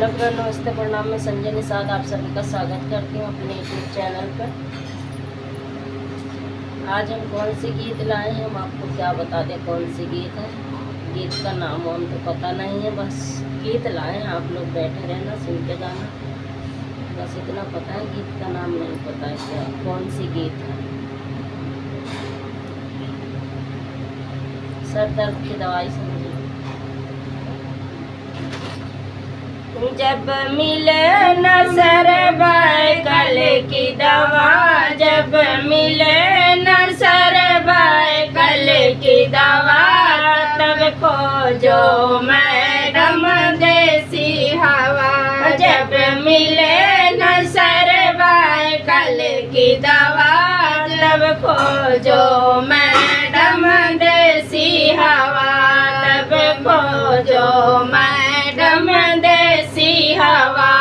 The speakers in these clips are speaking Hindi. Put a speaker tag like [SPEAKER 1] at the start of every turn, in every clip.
[SPEAKER 1] हेलो फ्रेंड, नमस्ते, प्रणाम। मैं संजय निषाद आप सभी का स्वागत करती हूँ अपने यूट्यूब चैनल पर। आज हम कौन सी गीत लाए हैं, हम आपको क्या बता दें कौन सी गीत है। गीत का नाम हम तो पता नहीं है, बस गीत लाए हैं। आप लोग बैठे रहना, सुनते जाना, बस इतना पता है। गीत का नाम नहीं पता है क्या कौन सी गीत है। सर दर्द की दवाई समझिए। जब मिले न सर कल की दवा, जब मिले न सर कल की दवा, तब खोजो मैडम देसी हवा। जब मिले न सर कल की दवा, तब खोजो मैडम देसी हवा। तब खोजो मैडम देसी हवा।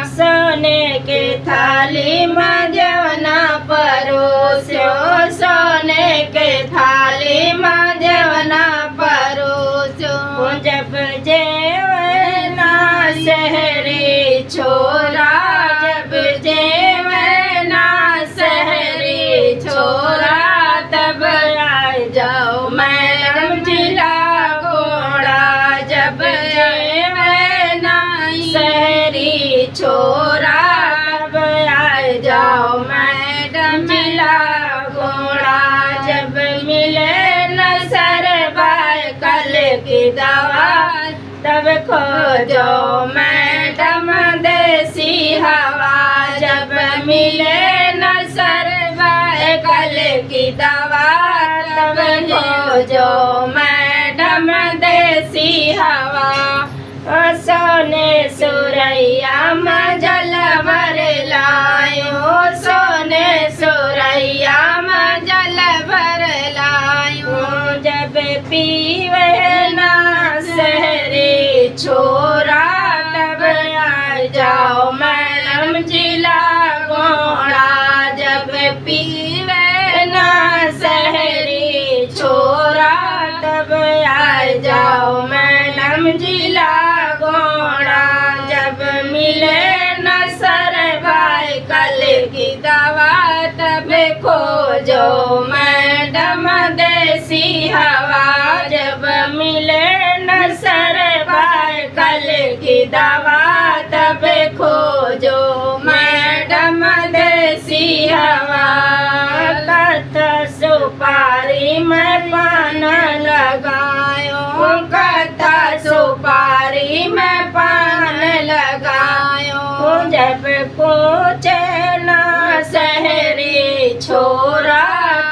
[SPEAKER 1] सोने के थाली में जवना परोसो, सोने के थाली में जवना परोसो। जब जेवना शहरी छोरा, जब जेवना शहरी छोरा, तब आ जाओ मैडम जिला घोड़ा। जब शहरी छोरा, तब आ जाओ मैडम जिला घोड़ा। जब मिले न सर कल की दवा, तब खोजो मैडम देसी हवा। जब मिले न सर कल की दवा, तब खोजो मैडम देसी हवा। सोने सुरैया में जल भर लायो, सोने सुरैया में जल भर लायो। जब पीवे ना शहरी छोरा, तब आ जाओ मैडम जिला घोड़ा। जब पीवे ना शहरी छोरा, तब आ जाओ मैडम जिला घोड़ा। जब मिले न सर कल की दवा, तब खोजो मैडम देसी हवा। जब मिले न सर कल की दवा, तब खोजो मैडम देसी हवा। कथा सुपारी में पान लगायो, कथा सुपारी में पान लगायो। जब पूछे ना शहरी छोरा,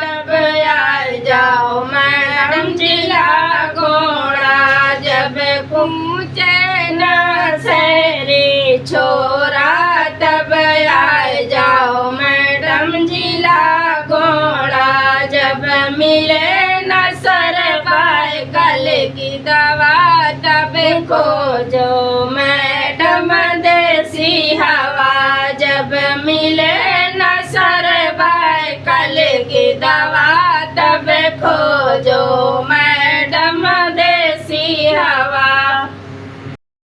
[SPEAKER 1] तब आ जाओ मैडम जिला घोड़ा। जब पूछे ना शहरी छोरा, तब आ जाओ मैडम जिला घोड़ा। जब मिले न सर कल की दवा, तब खोजो मैडम देसी हवा। जब मिले न सर कल की दवा, तब खोजो